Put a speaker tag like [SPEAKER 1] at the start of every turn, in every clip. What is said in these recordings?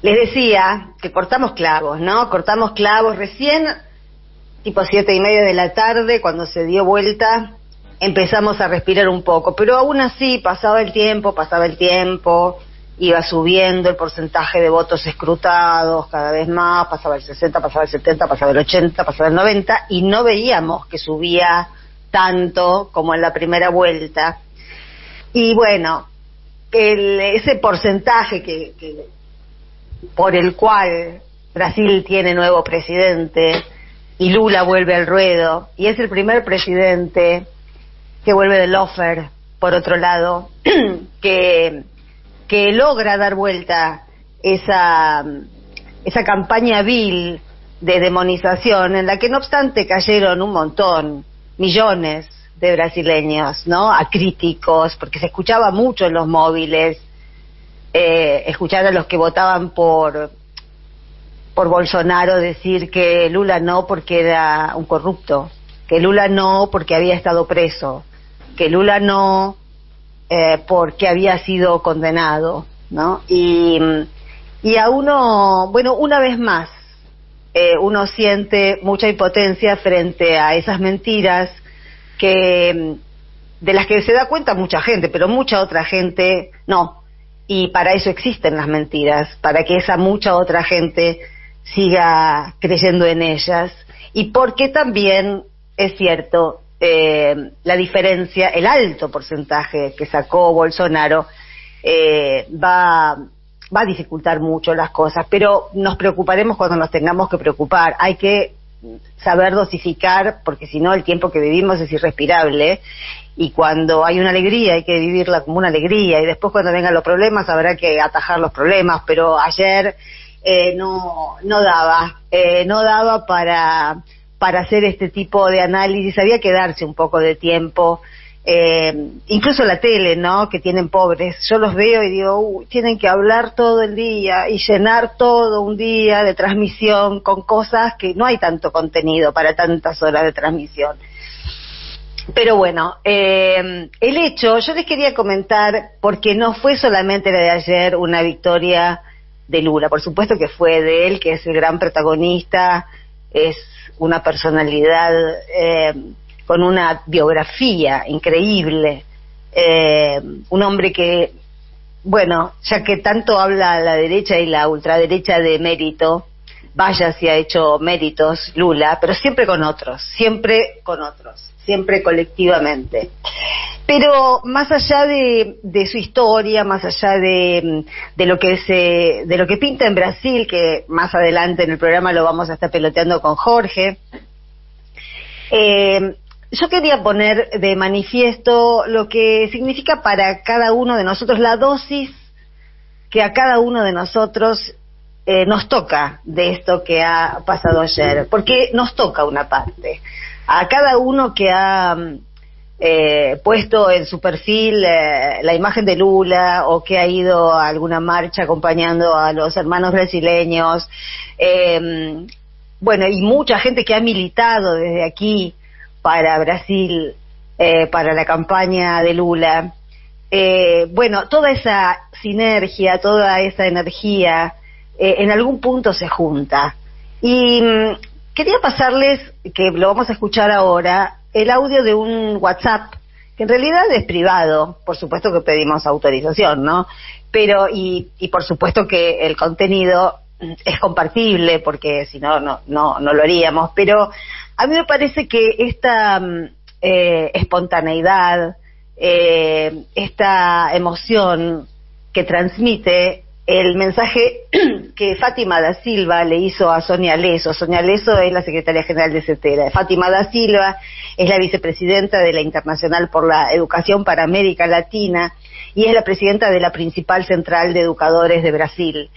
[SPEAKER 1] Les decía que cortamos clavos, ¿no? Cortamos clavos recién, tipo 7:30 de la tarde, cuando se dio vuelta, empezamos a respirar un poco, pero aún así pasaba el tiempo, iba subiendo el porcentaje de votos escrutados cada vez más, pasaba el 60, pasaba el 70, pasaba el 80, pasaba el 90, y no veíamos que subía tanto como en la primera vuelta. Y bueno, ese porcentaje que por el cual Brasil tiene nuevo presidente y Lula vuelve al ruedo, y es el primer presidente que vuelve del lofer, por otro lado, que logra dar vuelta esa campaña vil de demonización, en la que no obstante cayeron un montón, millones de brasileños, ¿no? Acríticos, porque se escuchaba mucho en los móviles, escuchar a los que votaban por Bolsonaro decir que Lula no porque era un corrupto, que Lula no porque había estado preso, que Lula no porque había sido condenado, ¿no? Y a uno, bueno, una vez más, uno siente mucha impotencia frente a esas mentiras de las que se da cuenta mucha gente, pero mucha otra gente no. Y para eso existen las mentiras, para que esa mucha otra gente siga creyendo en ellas, y porque también es cierto, la diferencia, el alto porcentaje que sacó Bolsonaro va a dificultar mucho las cosas, pero nos preocuparemos cuando nos tengamos que preocupar. Hay que saber dosificar, porque si no el tiempo que vivimos es irrespirable, y cuando hay una alegría hay que vivirla como una alegría, y después cuando vengan los problemas habrá que atajar los problemas, pero ayer no daba para hacer este tipo de análisis, había que darse un poco de tiempo, incluso la tele, ¿no?, que tienen pobres, yo los veo y digo, tienen que hablar todo el día y llenar todo un día de transmisión con cosas que no hay tanto contenido para tantas horas de transmisión. Pero bueno, el hecho, yo les quería comentar, porque no fue solamente la de ayer una victoria de Lula, por supuesto que fue de él, que es el gran protagonista, es una personalidad con una biografía increíble, un hombre que, bueno, ya que tanto habla la derecha y la ultraderecha de mérito, vaya si ha hecho méritos Lula, pero siempre colectivamente. Pero más allá de su historia, más allá de lo que pinta en Brasil, que más adelante en el programa lo vamos a estar peloteando con Jorge, yo quería poner de manifiesto lo que significa para cada uno de nosotros, la dosis que a cada uno de nosotros nos toca de esto que ha pasado ayer, porque nos toca una parte. A cada uno que ha puesto en su perfil la imagen de Lula, o que ha ido a alguna marcha acompañando a los hermanos brasileños, bueno, y mucha gente que ha militado desde aquí para Brasil, para la campaña de Lula, bueno, toda esa sinergia, toda esa energía en algún punto se junta. Y quería pasarles, que lo vamos a escuchar ahora, el audio de un WhatsApp, que en realidad es privado, por supuesto que pedimos autorización, ¿no? Pero, y por supuesto que el contenido es compartible, porque si no, no lo haríamos, pero a mí me parece que esta espontaneidad, esta emoción que transmite el mensaje que Fátima da Silva le hizo a Sonia Leso. Sonia Leso es la secretaria general de CETERA. Fátima da Silva es la vicepresidenta de la Internacional por la Educación para América Latina y es la presidenta de la principal central de educadores de Brasil.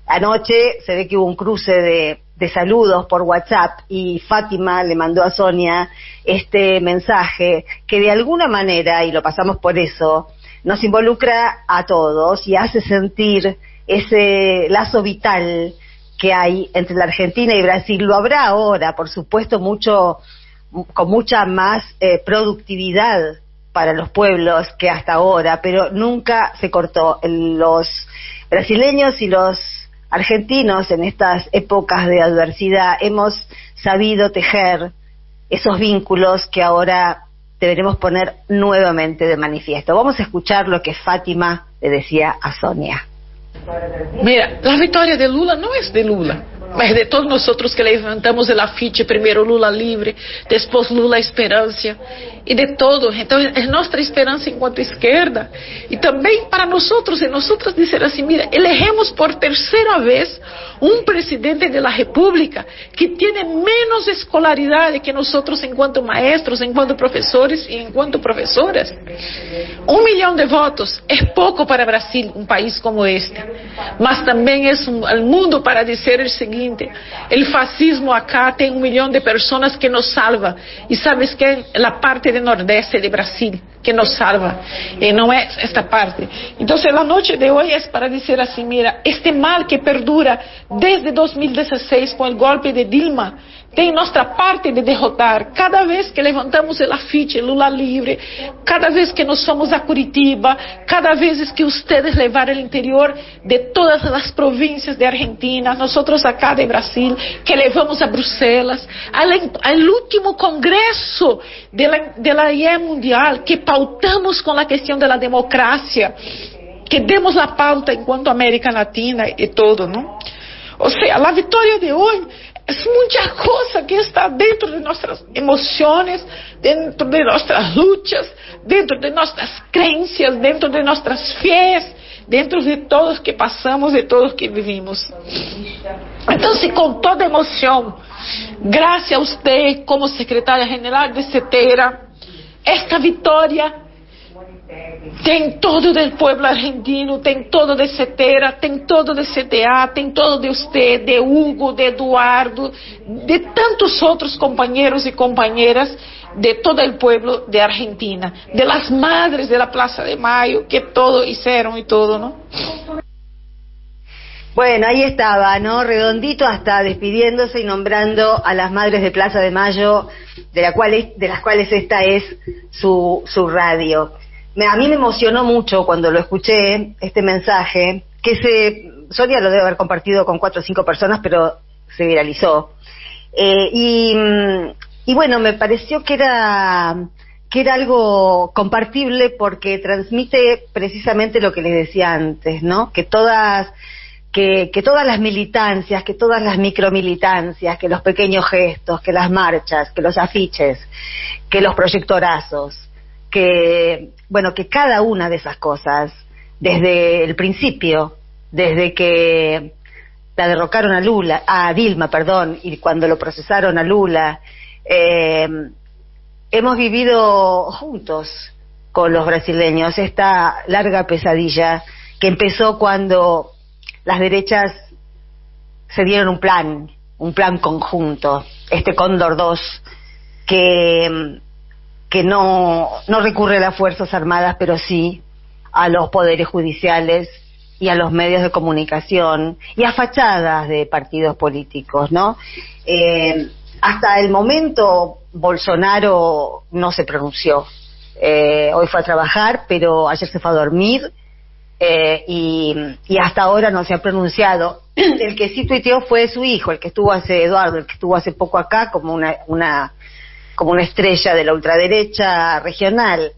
[SPEAKER 1] Anoche se ve que hubo un cruce de saludos por WhatsApp y Fátima le mandó a Sonia este mensaje que de alguna manera, y lo pasamos por eso, nos involucra a todos y hace sentir ese lazo vital que hay entre la Argentina y Brasil. Lo habrá ahora, por supuesto, con mucha más productividad para los pueblos que hasta ahora, pero nunca se cortó. Los brasileños y los argentinos en estas épocas de adversidad hemos sabido tejer esos vínculos que ahora deberemos poner nuevamente de manifiesto. Vamos a escuchar lo que Fátima le decía a Sonia.
[SPEAKER 2] Mira, la victoria de Lula no es de Lula, mas de todos nosotros que levantamos el afiche, primero Lula libre, después Lula esperanza, y de todo. Entonces es nuestra esperanza en cuanto a izquierda, y también para nosotros y nosotras dizer así, mira, elegemos por tercera vez un presidente de la República que tiene menos escolaridad que nosotros en cuanto maestros, en cuanto profesores y en cuanto profesoras. 1 millón de votos es poco para Brasil, un país como este, mas también es al mundo para decir el seguinte: el fascismo acá tem 1 millón de personas que nos salva, y sabes que la parte del nordeste de Brasil que nos salva, no es esta parte. Entonces la noche de hoy es para decir así, mira, este mal que perdura desde 2016 con el golpe de Dilma, tem nuestra parte de derrotar. Cada vez que levantamos el afiche Lula libre, cada vez que nos somos a Curitiba, cada vez que ustedes levar el interior de todas las provincias de Argentina, nosotros acá de Brasil, que levamos a Bruselas, al último congreso de la IE Mundial, que pautamos con la cuestión de la democracia, que demos la pauta en cuanto a América Latina y todo, ¿no? O sea, la victoria de hoy es mucha cosa que está dentro de nuestras emociones, dentro de nuestras luchas, dentro de nuestras creencias, dentro de nuestras fees, dentro de todos que pasamos, de todos que vivimos. Entonces, con toda emoción, gracias a usted como secretaria general de CETERA, esta vitória tem todo del pueblo argentino, tem todo de CETERA, tem todo de CTA, tem todo de usted, de Hugo, de Eduardo, de tantos otros compañeros y compañeras de todo el pueblo de Argentina, de las madres de la Plaza de Mayo, que todo hicieron y todo, ¿no?
[SPEAKER 1] Bueno, ahí estaba, ¿no? Redondito, hasta despidiéndose y nombrando a las madres de Plaza de Mayo, de las cuales esta es su radio. A mí me emocionó mucho cuando lo escuché, este mensaje, Sonia lo debe haber compartido con 4 o 5 personas, pero se viralizó. Y bueno, me pareció que era algo compartible porque transmite precisamente lo que les decía antes, ¿no? Que todas las militancias, que todas las micromilitancias, que los pequeños gestos, que las marchas, que los afiches, que los proyectorazos, que cada una de esas cosas, desde el principio, desde que la derrocaron a Dilma, y cuando lo procesaron a Lula, hemos vivido juntos con los brasileños esta larga pesadilla que empezó cuando las derechas se dieron un plan conjunto, este Cóndor 2, que no recurre a las Fuerzas Armadas, pero sí a los poderes judiciales y a los medios de comunicación y a fachadas de partidos políticos, ¿no? Hasta el momento Bolsonaro no se pronunció. Hoy fue a trabajar, pero ayer se fue a dormir, y hasta ahora no se ha pronunciado. El que sí tuiteó fue su hijo, Eduardo, el que estuvo hace poco acá como una estrella de la ultraderecha regional.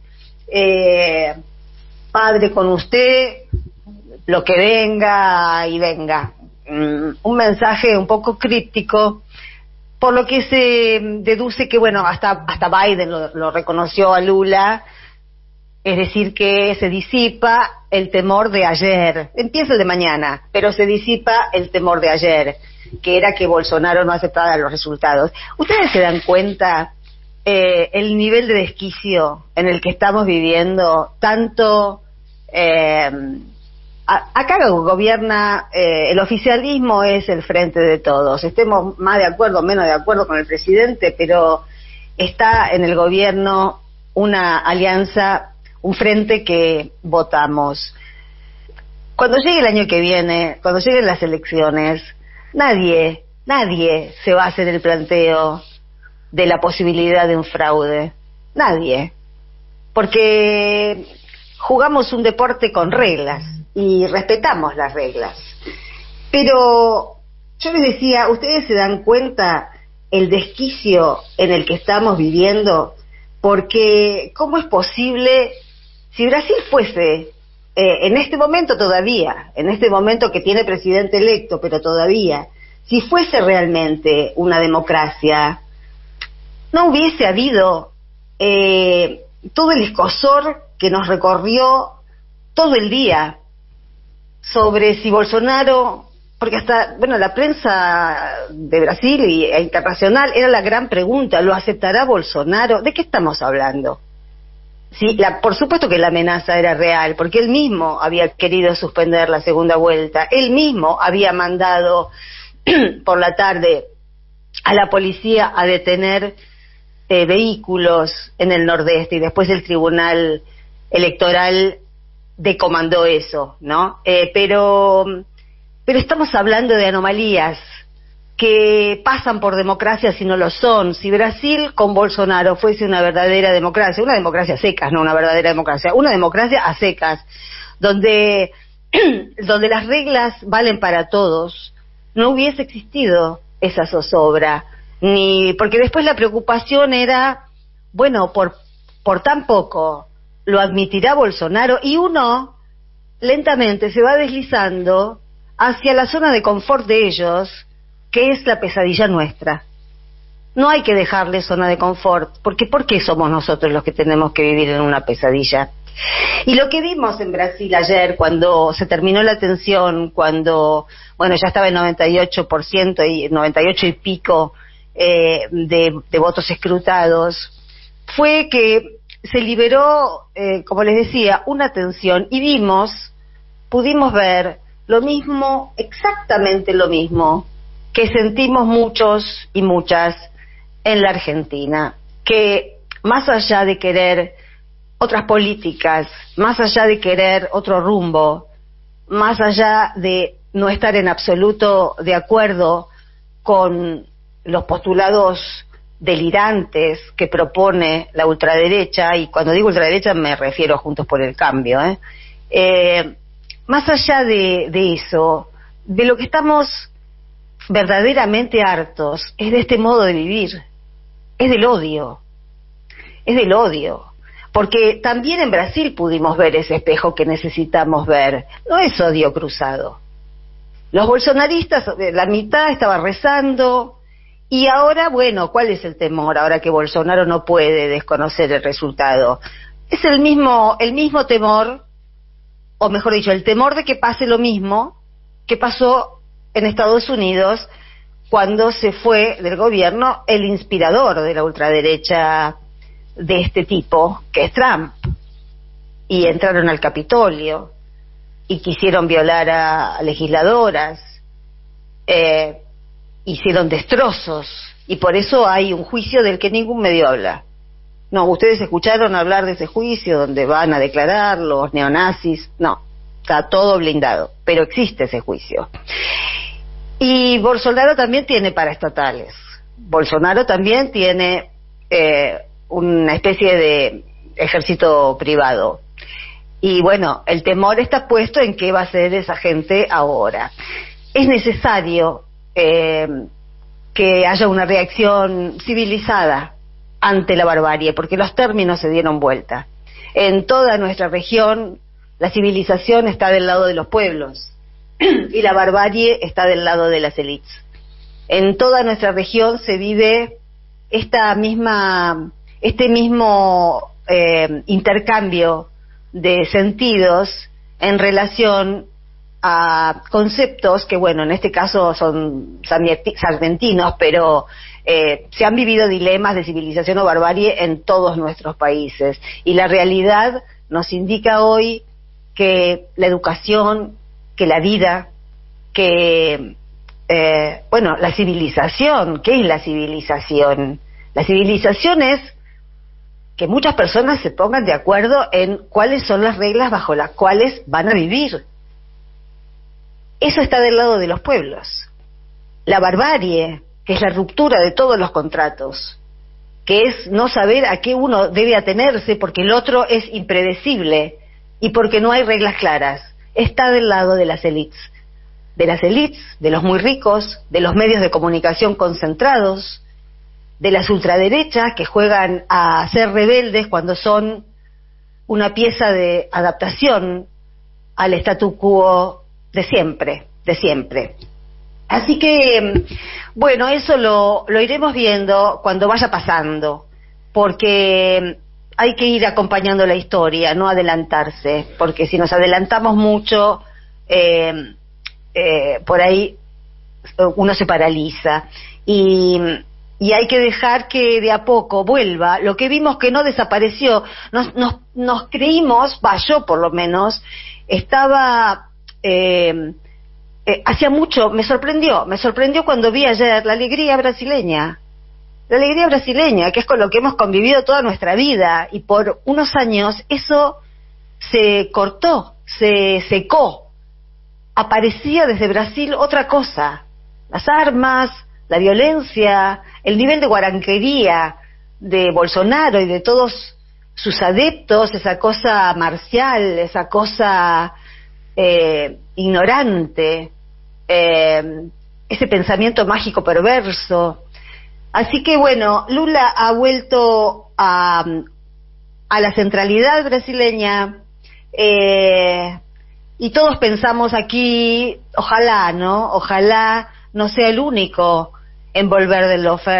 [SPEAKER 1] Padre, con usted, lo que venga y venga. Un mensaje un poco críptico, por lo que se deduce que, bueno, hasta Biden lo reconoció a Lula, es decir, que se disipa el temor de ayer. Empieza el de mañana, pero se disipa el temor de ayer, que era que Bolsonaro no aceptara los resultados. ¿Ustedes se dan cuenta el nivel de desquicio en el que estamos viviendo? Tanto acá gobierna el oficialismo, es el frente de todos, estemos más de acuerdo, menos de acuerdo con el presidente, pero está en el gobierno una alianza, un frente que votamos. Cuando llegue el año que viene, cuando lleguen las elecciones, nadie se va a hacer el planteo de la posibilidad de un fraude. Nadie. Porque jugamos un deporte con reglas y respetamos las reglas. Pero yo les decía, ¿ustedes se dan cuenta el desquicio en el que estamos viviendo? Porque ¿cómo es posible, si Brasil fuese, en este momento todavía, en este momento que tiene presidente electo, pero todavía, si fuese realmente una democracia, no hubiese habido todo el escozor que nos recorrió todo el día sobre si Bolsonaro, porque hasta, bueno, la prensa de Brasil e internacional era la gran pregunta, ¿lo aceptará Bolsonaro? ¿De qué estamos hablando? Sí, por supuesto que la amenaza era real, porque él mismo había querido suspender la segunda vuelta, él mismo había mandado por la tarde a la policía a detener vehículos en el nordeste, y después el Tribunal Electoral decomandó eso, ¿no? Pero estamos hablando de anomalías que pasan por democracia si no lo son. Si Brasil con Bolsonaro fuese una verdadera democracia, una democracia a secas, no una verdadera democracia, una democracia a secas, donde las reglas valen para todos, no hubiese existido esa zozobra, ni porque después la preocupación era, bueno, por tan poco lo admitirá Bolsonaro, y uno lentamente se va deslizando hacia la zona de confort de ellos, que es la pesadilla nuestra. No hay que dejarle zona de confort, porque ¿por qué somos nosotros los que tenemos que vivir en una pesadilla? Y lo que vimos en Brasil ayer, cuando se terminó la tensión, cuando, bueno, ya estaba el 98% y 98 y pico de votos escrutados, fue que se liberó, como les decía, una tensión, y pudimos ver lo mismo, exactamente lo mismo, que sentimos muchos y muchas en la Argentina, que más allá de querer otras políticas, más allá de querer otro rumbo, más allá de no estar en absoluto de acuerdo con los postulados delirantes que propone la ultraderecha, y cuando digo ultraderecha me refiero a Juntos por el Cambio, más allá de eso, de lo que estamos verdaderamente hartos es de este modo de vivir, es del odio, porque también en Brasil pudimos ver ese espejo que necesitamos ver, no es odio cruzado. Los bolsonaristas, la mitad estaba rezando, y ahora, bueno, ¿cuál es el temor ahora que Bolsonaro no puede desconocer el resultado? Es el mismo temor, o mejor dicho, el temor de que pase lo mismo que pasó en Estados Unidos cuando se fue del gobierno el inspirador de la ultraderecha de este tipo, que es Trump, y entraron al Capitolio y quisieron violar a legisladoras, hicieron destrozos, y por eso hay un juicio del que ningún medio habla. No, ustedes escucharon hablar de ese juicio donde van a declarar los neonazis. No, está todo blindado, pero existe ese juicio. Y Bolsonaro también tiene paraestatales. Bolsonaro también tiene una especie de ejército privado. Y bueno, el temor está puesto en qué va a hacer esa gente ahora. Es necesario que haya una reacción civilizada ante la barbarie, porque los términos se dieron vuelta. En toda nuestra región, la civilización está del lado de los pueblos y la barbarie está del lado de las élites. En toda nuestra región se vive este mismo intercambio de sentidos en relación a conceptos que, bueno, en este caso son sargentinos, pero se han vivido dilemas de civilización o barbarie en todos nuestros países, y la realidad nos indica hoy que la educación, que la vida, que la civilización. ¿Qué es la civilización? La civilización es que muchas personas se pongan de acuerdo en cuáles son las reglas bajo las cuales van a vivir. Eso está del lado de los pueblos. La barbarie, que es la ruptura de todos los contratos, que es no saber a qué uno debe atenerse porque el otro es impredecible y porque no hay reglas claras, está del lado de las élites. de las élites, de los muy ricos, de los medios de comunicación concentrados, de las ultraderechas que juegan a ser rebeldes cuando son una pieza de adaptación al statu quo de siempre, de siempre. Así que, bueno, eso lo iremos viendo cuando vaya pasando, porque hay que ir acompañando la historia, no adelantarse, porque si nos adelantamos mucho, por ahí uno se paraliza. Y hay que dejar que de a poco vuelva. Lo que vimos que no desapareció, nos creímos, yo por lo menos, estaba... hacía mucho, me sorprendió cuando vi ayer la alegría brasileña, que es con lo que hemos convivido toda nuestra vida, y por unos años eso se cortó, se secó. Aparecía desde Brasil otra cosa, las armas, la violencia, el nivel de guaranquería de Bolsonaro y de todos sus adeptos, esa cosa marcial, esa cosa ignorante, ese pensamiento mágico perverso. Así que bueno, Lula ha vuelto a la centralidad brasileña, y todos pensamos aquí, ojalá no sea el único en volver del lofer.